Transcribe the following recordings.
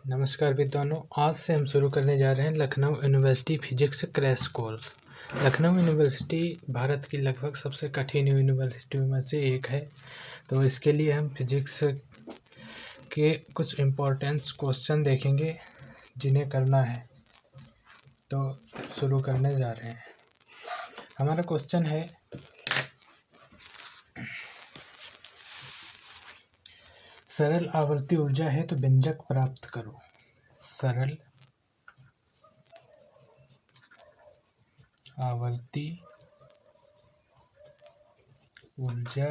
नमस्कार विद्वानों, आज से हम शुरू करने जा रहे हैं Lucknow university physics crash course. Lucknow university Bharat की लगभग सबसे कठिन यूनिवर्सिटियों में से एक है। तो इसके लिए हम फिजिक्स के कुछ इम्पोर्टेंस क्वेश्चन देखेंगे जिन्हें करना है। तो शुरू करने जा रहे हैं। हमारा क्वेश्चन है, सरल आवर्ती ऊर्जा है तो व्यंजक प्राप्त करो। सरल आवर्ती ऊर्जा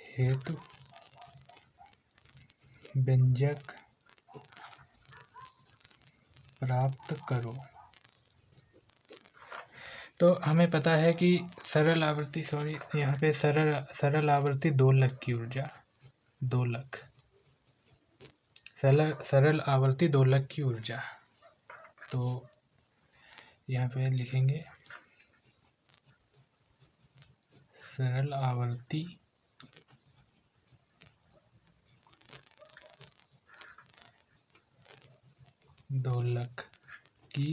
हेतु व्यंजक प्राप्त करो। तो हमें पता है कि सरल आवर्ती यहाँ पे सरल आवर्ती दोलक की ऊर्जा दोलक सरल आवर्ती दोलक की ऊर्जा। तो यहाँ पे लिखेंगे सरल आवर्ती दोलक की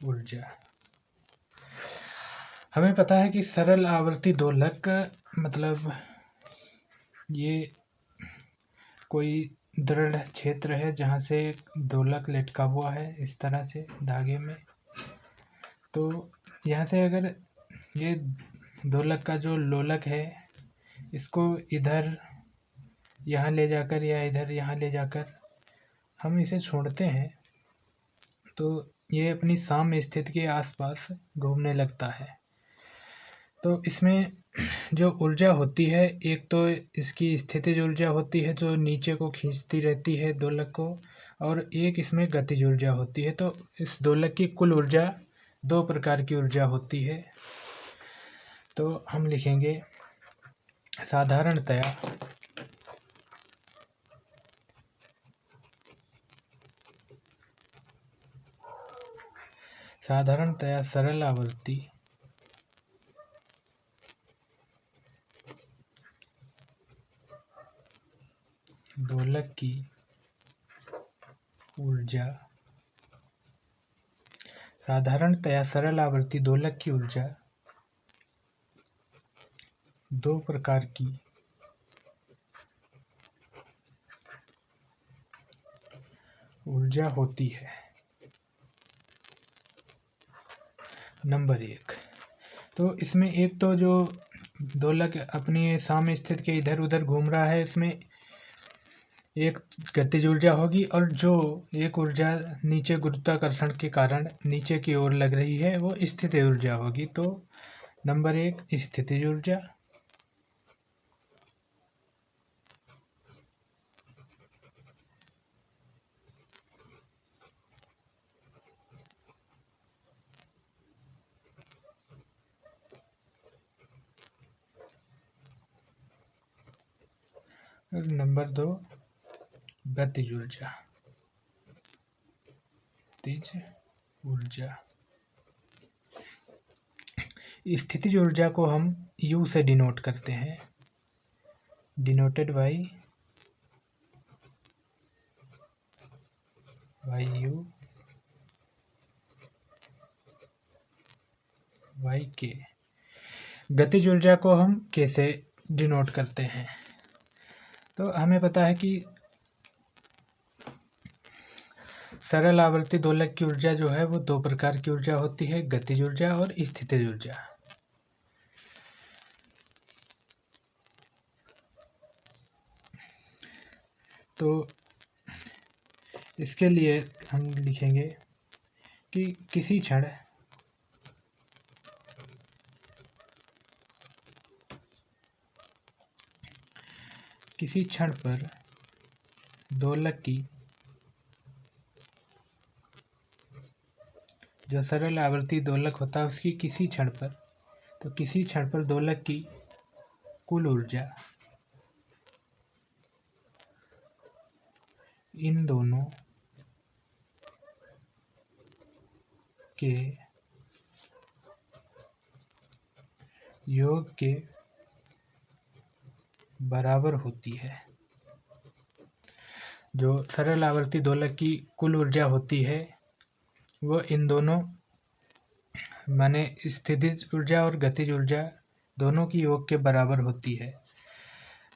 ऊर्जा। हमें पता है कि सरल आवर्ती दोलक मतलब ये कोई दृढ़ क्षेत्र है जहाँ से दोलक लटका हुआ है इस तरह से धागे में। तो यहाँ से अगर ये दोलक का जो लोलक है इसको इधर यहाँ ले जाकर या इधर यहाँ ले जाकर हम इसे छोड़ते हैं तो ये अपनी साम्य स्थिति के आसपास घूमने लगता है। तो इसमें जो ऊर्जा होती है, एक तो इसकी स्थितिज ऊर्जा होती है जो नीचे को खींचती रहती है दोलक को, और एक इसमें गतिज ऊर्जा होती है। तो इस दोलक की कुल ऊर्जा दो प्रकार की ऊर्जा होती है। तो हम लिखेंगे साधारणतया सरल आवर्ती दोलक की ऊर्जा सरल आवर्ती दोलक की ऊर्जा दो प्रकार की ऊर्जा होती है। नंबर 1, तो इसमें एक तो जो दोलक अपनी साम्य स्थिति के इधर उधर घूम रहा है, इसमें एक गतिज ऊर्जा होगी, और जो एक ऊर्जा नीचे गुरुत्वाकर्षण के कारण नीचे की ओर लग रही है वो स्थितिज ऊर्जा होगी। तो नंबर 1 स्थितिज ऊर्जा। और नंबर 2 गतिज ऊर्जा। गतिज ऊर्जा स्थितिज ऊर्जा को हम U से डिनोट करते हैं, denoted by U by K। गतिज ऊर्जा को हम K से डिनोट करते हैं। तो हमें पता है कि सरल आवर्ती दोलक की ऊर्जा जो है वो दो प्रकार की ऊर्जा होती है, गतिज ऊर्जा और स्थितिज ऊर्जा। तो इसके लिए हम लिखेंगे कि किसी क्षण पर दोलक की जो सरल आवर्ती दोलक होता है उसकी किसी क्षण पर दोलक की कुल ऊर्जा इन दोनों के योग के बराबर होती है। जो सरल आवर्ती दोलक की कुल ऊर्जा होती है वो इन दोनों माने स्थितिज ऊर्जा और गतिज ऊर्जा दोनों की योग के बराबर होती है।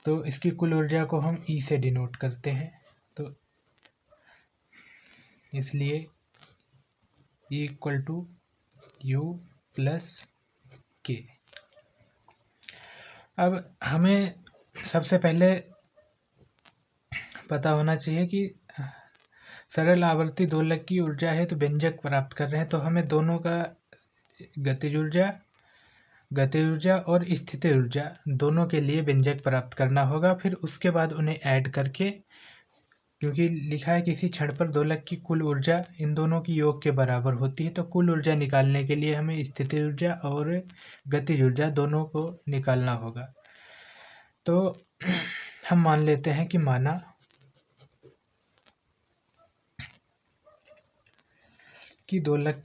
तो इसकी कुल ऊर्जा को हम ई से डिनोट करते हैं। तो इसलिए E equal to U plus K. अब हमें सबसे पहले पता होना चाहिए कि सरल आवर्ती दोलक की ऊर्जा है तो व्यंजक प्राप्त कर रहे हैं, तो हमें दोनों का गतिज ऊर्जा और स्थितिज ऊर्जा दोनों के लिए व्यंजक प्राप्त करना होगा। फिर उसके बाद उन्हें ऐड करके, क्योंकि लिखा है किसी क्षण पर दोलक की कुल ऊर्जा इन दोनों की योग के बराबर होती है, तो कुल ऊर्जा निकालने के लिए हमें स्थितिज ऊर्जा और गतिज ऊर्जा दोनों को निकालना होगा। तो हम मान लेते हैं कि माना कि दोलक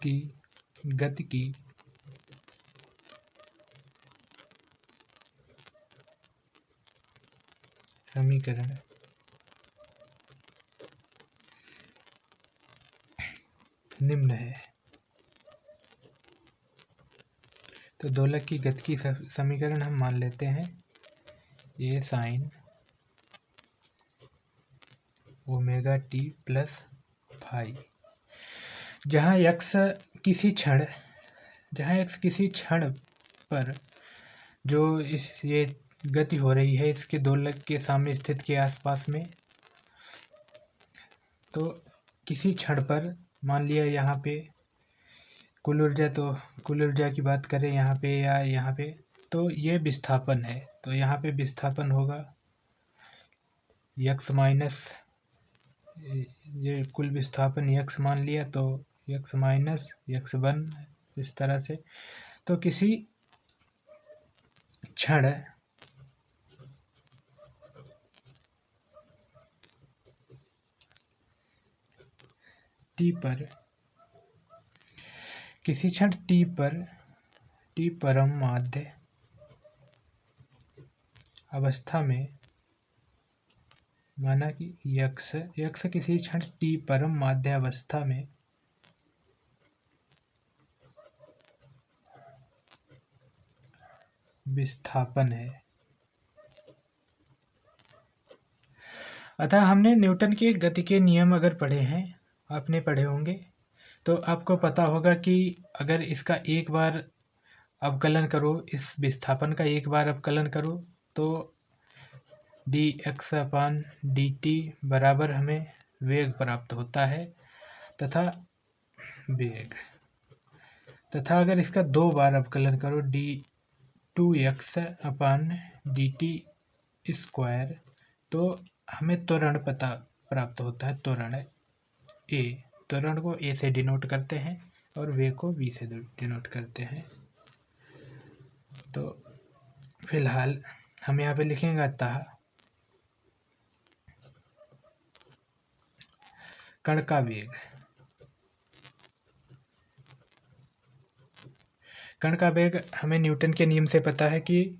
की गति की समीकरण निम्न है। तो दोलक की गति की समीकरण हम मान लेते हैं ये sine omega T plus phi, जहाँ x किसी क्षण पर जो ये गति हो रही है इसके दोलक के सामने स्थित के आसपास में, तो किसी क्षण पर मान लिया यहाँ पे कुल ऊर्जा की बात करें यहाँ पे या यहाँ पे, तो ये विस्थापन है। तो यहाँ पे विस्थापन होगा x माइनस, ये कुल विस्थापन x मान लिया तो x माइनस x1 इस तरह से। तो किसी क्षण t परम माध्य अवस्था में, माना कि x किसी क्षण t परम माध्य अवस्था में विस्थापन है। अतः हमने न्यूटन के गति के नियम अगर पढ़े हैं, आपने पढ़े होंगे, तो आपको पता होगा कि अगर इसका एक बार अवकलन करो, इस विस्थापन का एक बार अवकलन करो तो dx अपान dt बराबर हमें वेग प्राप्त होता है तथा अगर इसका दो बार अवकलन करो d2x अपान dt स्क्वायर, तो हमें त्वरण प्राप्त होता है। त्वरण को a से डिनोट करते हैं और वेग को v से डिनोट करते हैं। तो फिलहाल हम यहाँ पे लिखेंगे अतः कण का वेग हमें न्यूटन के नियम से पता है कि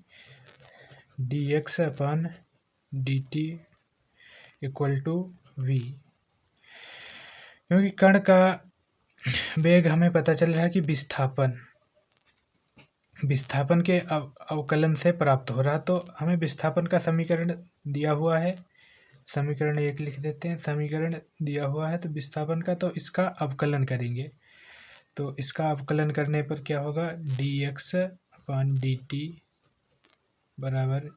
dx upon dt equal to v, क्योंकि कण का वेग हमें पता चल रहा है कि विस्थापन के अवकलन से प्राप्त हो रहा। तो हमें विस्थापन का समीकरण दिया हुआ है, समीकरण 1 लिख देते हैं। समीकरण दिया हुआ है तो विस्थापन का, तो इसका अवकलन करेंगे। तो इसका अवकलन करने पर क्या होगा, dx अपान dt बराबर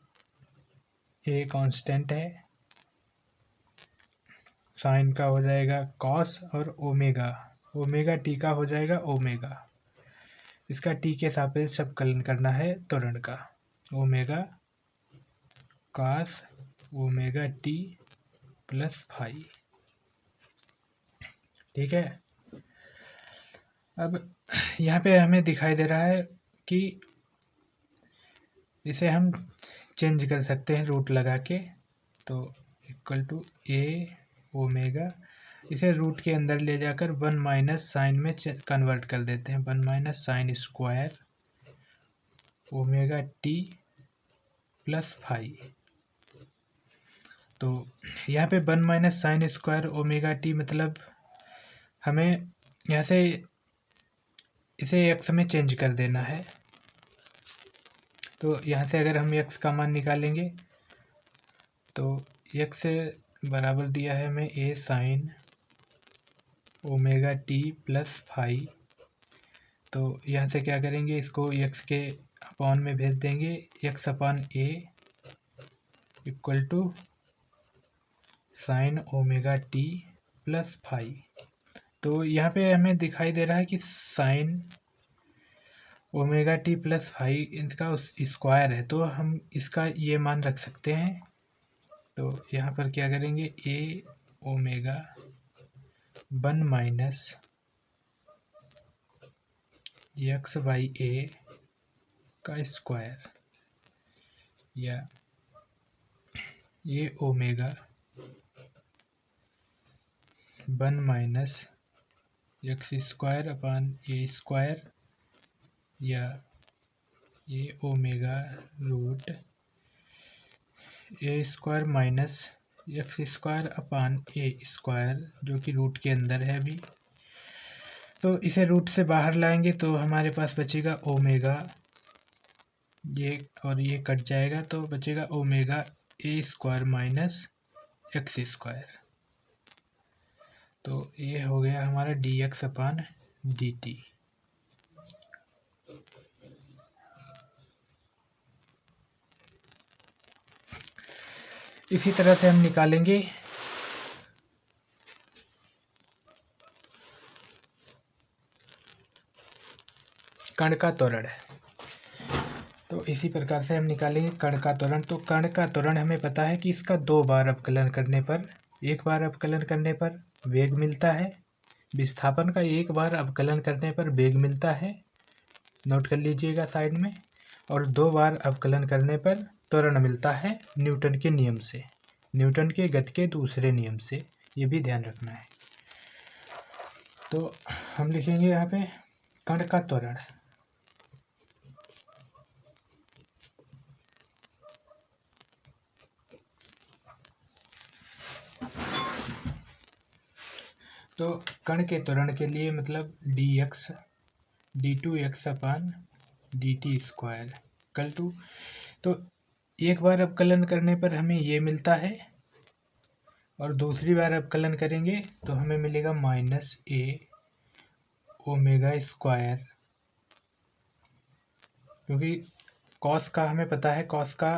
a कांस्टेंट है, साइन का हो जाएगा कॉस और ओमेगा टी का हो जाएगा ओमेगा। इसका टी के सापेक्ष अवकलन करना है त्वरण का, omega cos omega T plus phi. ठीक है। अब यहाँ पे हमें दिखाई दे रहा है कि इसे हम चेंज कर सकते हैं रूट लगा के। तो इक्वल टू a ओमेगा, इसे रूट के अंदर ले जाकर 1 माइनस साइन में कन्वर्ट कर देते हैं, 1 minus sine square omega T plus phi. तो यहाँ पे 1 minus sine square omega T, मतलब हमें यहाँ से इसे एक्स में चेंज कर देना है। तो यहाँ से अगर हम एक्स का मान निकालेंगे तो एक्स बराबर दिया है हमें A sine omega T plus phi. तो यहाँ से क्या करेंगे, इसको एक्स के अपॉन में भेज देंगे, X upon A equal to sine omega T plus phi. तो यहाँ पे हमें दिखाई दे रहा है कि sine omega T plus phi इसका स्क्वायर है, तो हम इसका ये मान रख सकते हैं। तो यहाँ पर क्या करेंगे, A omega 1 minus x by A का स्क्वायर, या A omega 1 minus x square upon A square, या A omega root A square minus x square upon A square, जो कि रूट के अंदर है अभी। तो इसे रूट से बाहर लाएंगे तो हमारे पास बचेगा ओमेगा, ये और ये कट जाएगा तो बचेगा omega A square minus x square. तो ये हो गया हमारा D x upon D T. इसी तरह से हम निकालेंगे कण का त्वरण। तो इसी प्रकार से हम निकालेंगे कण का त्वरण। तो कण का त्वरण हमें पता है कि इसका 2 बार अवकलन करने पर, एक बार अवकलन करने पर वेग मिलता है, विस्थापन का एक बार अवकलन करने पर वेग मिलता है, नोट कर लीजिएगा साइड में, और 2 बार अवकलन करने पर त्वरण मिलता है न्यूटन के नियम से, न्यूटन के गति के दूसरे नियम से, ये भी ध्यान रखना है। तो हम लिखेंगे यहाँ पे कण का त्वरण। तो कण के त्वरण के लिए मतलब D X D two x upon D T square equal to, तो एक बार अवकलन करने पर हमें ये मिलता है और दूसरी बार अवकलन करेंगे तो हमें मिलेगा माइनस ए ओमेगा स्क्वायर, क्योंकि कॉस का हमें पता है, कॉस का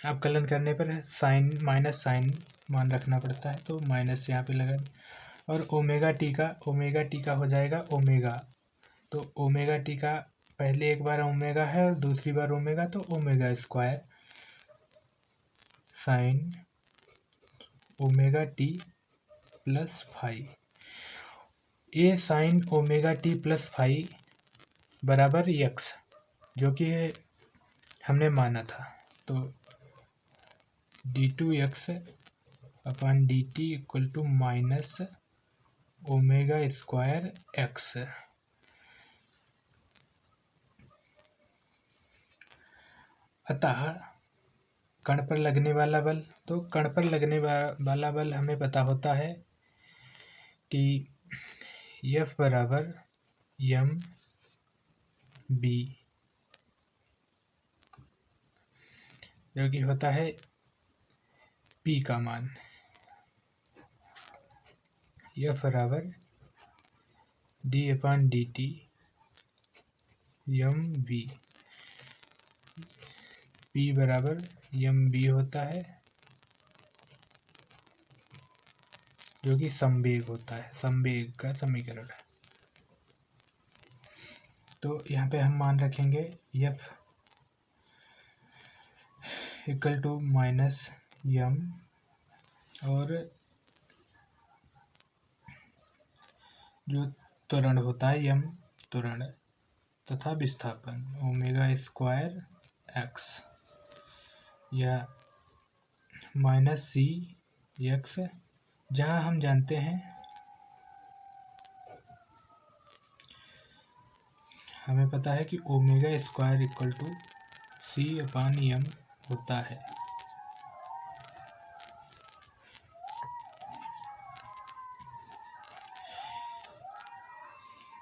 अवकलन करने पर साइन माइनस साइन मान रखना पड़ता है, तो माइनस यहाँ पे लगा, और ओमेगा टी का हो जाएगा ओमेगा। तो ओमेगा टी का पहले एक बार ओमेगा है और दूसरी बार ओमेगा, तो omega square sine omega T plus phi. A sine omega T plus phi बराबर एक्स, जो कि हमने माना था। तो d two x upon D t equal to minus omega square x. अतः कण पर लगने वाला बल, तो कण पर लगने वाला बल हमें पता होता है कि F बराबर एम बी, जो कि होता है P का मान, F बराबर D upon D T M V, P बराबर एम बी होता है, जो कि संवेग होता है, संवेग का समीकरण। तो यहाँ पे हम मान रखेंगे F equal to minus M, और जो त्वरण होता है एम त्वरण तथा विस्थापन ओमेगा स्क्वायर एक्स, या माइनस सी एक्स, जहाँ हम जानते हैं, हमें पता है कि omega square equal to C/m होता है।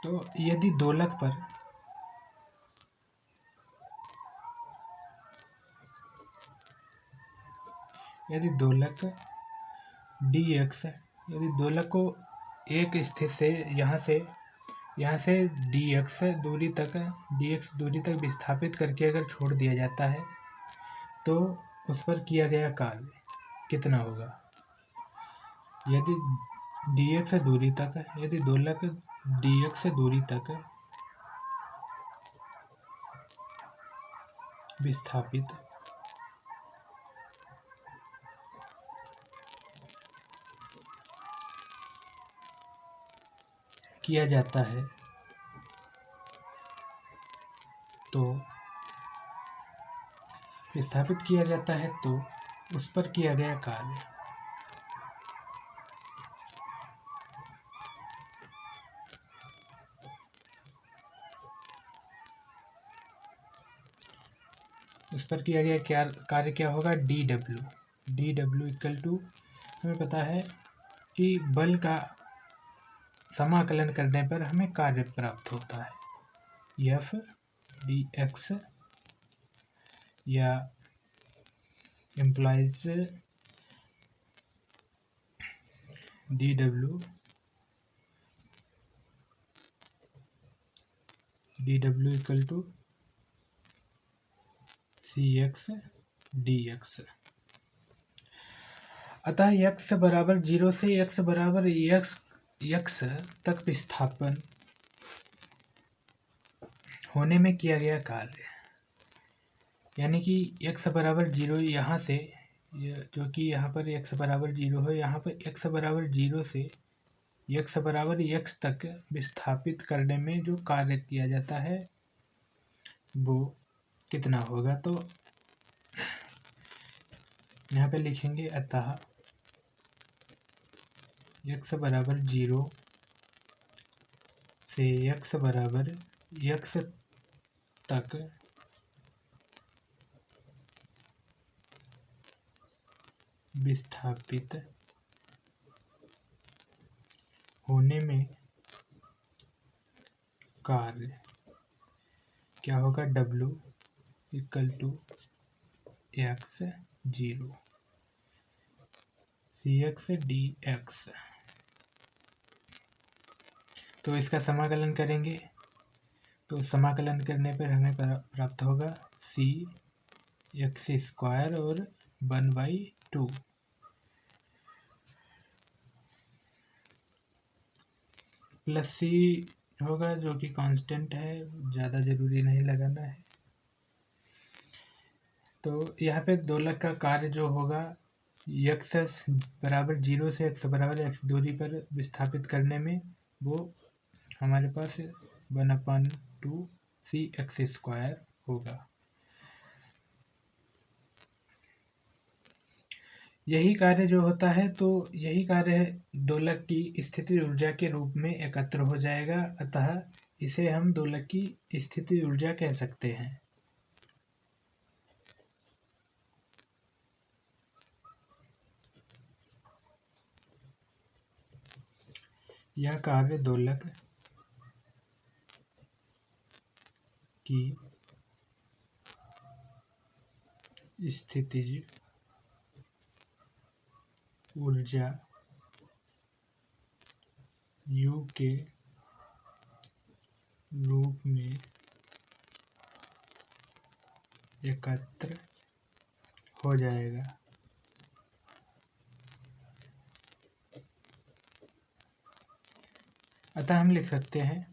तो यदि दोलक dx, यदि दोलक को एक स्थिति से यहाँ से dx दूरी तक विस्थापित करके अगर छोड़ दिया जाता है तो उस पर किया गया कार्य कितना होगा। यदि दोलक dx दूरी तक विस्थापित किया जाता है तो उस पर किया गया कार्य क्या होगा, dw इक्वल टू, हमें पता है कि बल का समाकलन करने पर हमें कार्य प्राप्त होता है, F dx, या implies dw equal to cx dx। अतः x बराबर 0 से x बराबर x तक विस्थापन होने में किया गया कार्य, यानी कि x बराबर 0 यहाँ से, जो कि यहाँ पर x बराबर 0 है, यहाँ पर x बराबर 0 से x बराबर x तक विस्थापित करने में जो कार्य किया जाता है वो कितना होगा। तो यहाँ पे लिखेंगे अतः x बराबर 0 से x बराबर x तक विस्थापित होने में कार्य क्या होगा, W equal to x0 cx dx। तो इसका समाकलन करेंगे तो समाकलन करने पर हमें प्राप्त होगा cx² और 1/2 प्लस c होगा, जो कि कांस्टेंट है, ज़्यादा जरूरी नहीं लगाना है। तो यहाँ पे दोलक का कार्य जो होगा x बराबर 0 से x बराबर x दूरी पर विस्थापित करने में, वो हमारे पास 1/2 cx² होगा। यही कार्य जो होता है, तो यही कार्य दोलक की स्थिति ऊर्जा के रूप में एकत्र हो जाएगा, अतः इसे हम दोलक की स्थिति ऊर्जा कह सकते हैं। यह कार्य दोलक की स्थितिज ऊर्जा U के रूप में एकत्र हो जाएगा। अतः हम लिख सकते हैं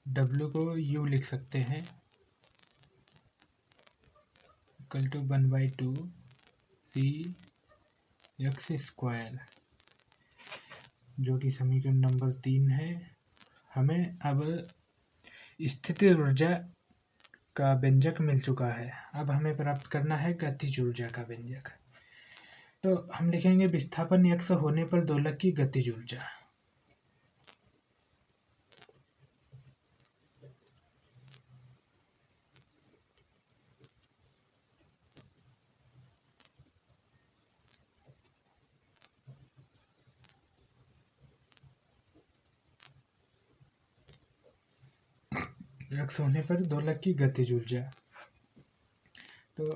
W को U लिख सकते हैं इक्वल टू 1/2 cx², जो कि समीकरण नंबर 3 है। हमें अब स्थिति ऊर्जा का व्यंजक मिल चुका है, अब हमें प्राप्त करना है गतिज ऊर्जा का व्यंजक। तो हम लिखेंगे विस्थापन x होने पर दोलक की गतिज ऊर्जा। x होने पर दोलक की गतिज ऊर्जा। तो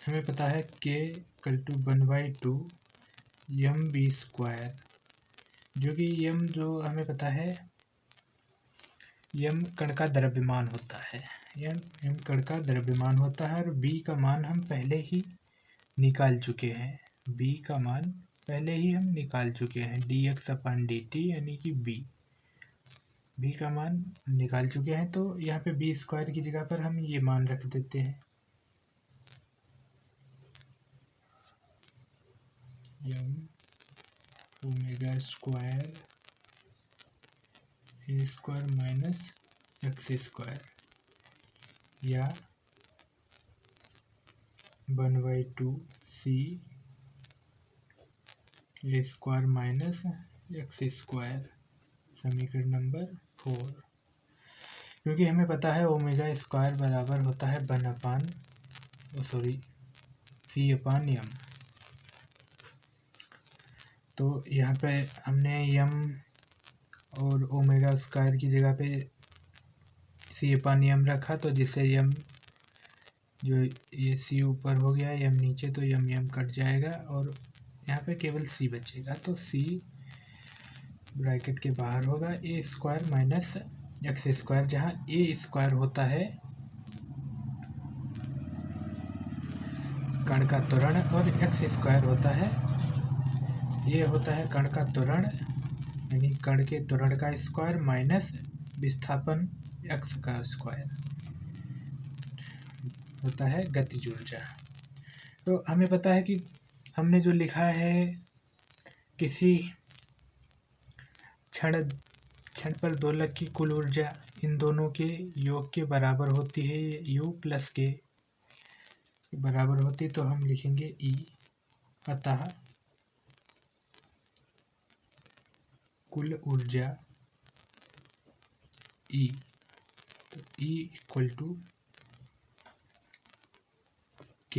हमें पता है k = 1/2 mv², जो कि m जो हमें पता है m कण का द्रव्यमान होता है, m कण का द्रव्यमान होता है। और b का मान हम पहले ही निकाल चुके हैं, b का मान पहले ही हम निकाल चुके हैं, dx/dt यानी कि b का मान निकाल चुके हैं। तो यहाँ पे b² की जगह पर हम ये मान रख देते हैं, m ω² a² - x² या 1/2 c a² - x², समीकरण नंबर 4। क्योंकि हमें पता है ω² बराबर होता है c/m। तो यहाँ पे हमने m और ω² की जगह पे c/m रखा, तो जिससे m जो ये c ऊपर हो गया, m नीचे, तो m कट जाएगा और यहाँ पे केवल c बचेगा। तो c ब्रैकेट के बाहर होगा a² - x², जहाँ a² होता है कण का त्वरण और x² होता है, ये होता है कण का त्वरण, यानी कण के त्वरण का स्क्वायर माइनस विस्थापन x का स्क्वायर होता है गतिज ऊर्जा। तो हमें पता है कि हमने जो लिखा है, किसी क्षण पर दोलक की कुल ऊर्जा इन दोनों के योग के बराबर होती है, u + k के बराबर होती, तो हम लिखेंगे E। अतः कुल ऊर्जा E, तो E = k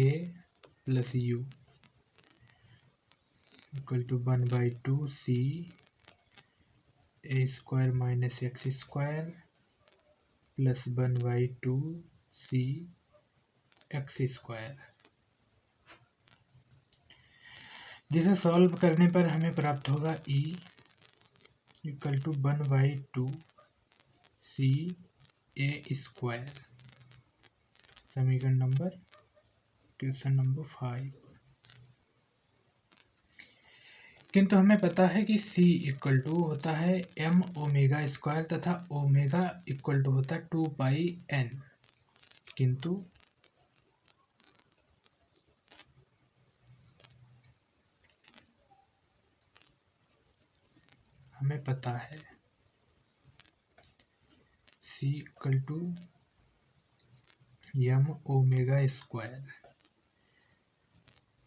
+ u = 1/2 c a² - x² + 1/2 c x², जिसे सॉल्व करने पर हमें प्राप्त होगा E = 1/2 c a², समीकरण नंबर क्वेश्चन नंबर 5। किंतु हमें पता है कि c = होता है mω² तथा ω = होता है 2πn, किंतु हमें पता है c = mω²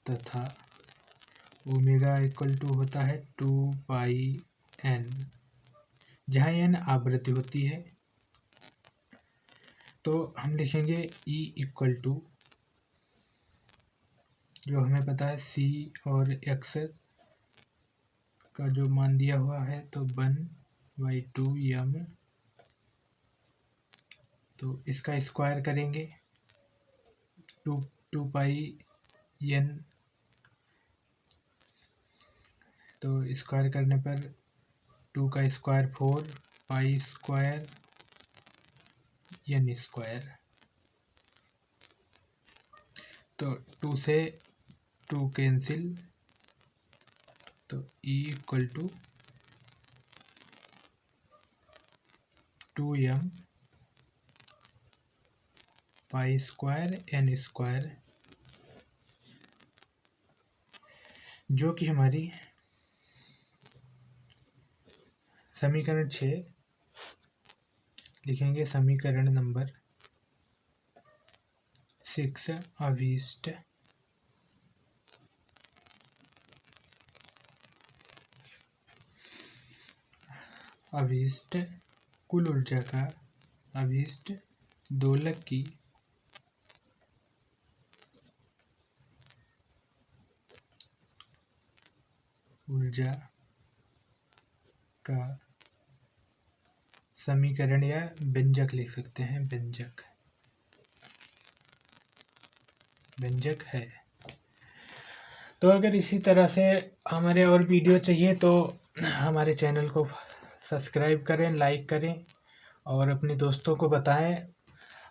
तथा ω = होता है 2πn, जहाँ n आवृत्ति होती है। तो हम लिखेंगे E = जो हमें पता है c और x का जो मान दिया हुआ है, तो 1/2 m, तो इसका स्क्वायर करेंगे 2πn, तो स्क्वायर करने पर 2 का स्क्वायर 4, π² n², तो 2 से 2 कैंसिल, तो E = 2m π² n², जो कि हमारी समीकरण 6 लिखेंगे, समीकरण नंबर 6 अभीष्ट कुल ऊर्जा का अभीष्ट दोलक की ऊर्जा का समीकरण या व्यंजक लिख सकते हैं। व्यंजक है। तो अगर इसी तरह से हमारे और वीडियो चाहिए तो हमारे चैनल को सब्सक्राइब करें, लाइक करें और अपने दोस्तों को बताएं।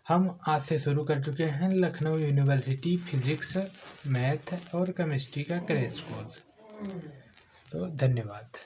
हम आज से शुरू कर चुके हैं लखनऊ यूनिवर्सिटी फिजिक्स, मैथ और केमिस्ट्री का क्रैश कोर्स। तो धन्यवाद।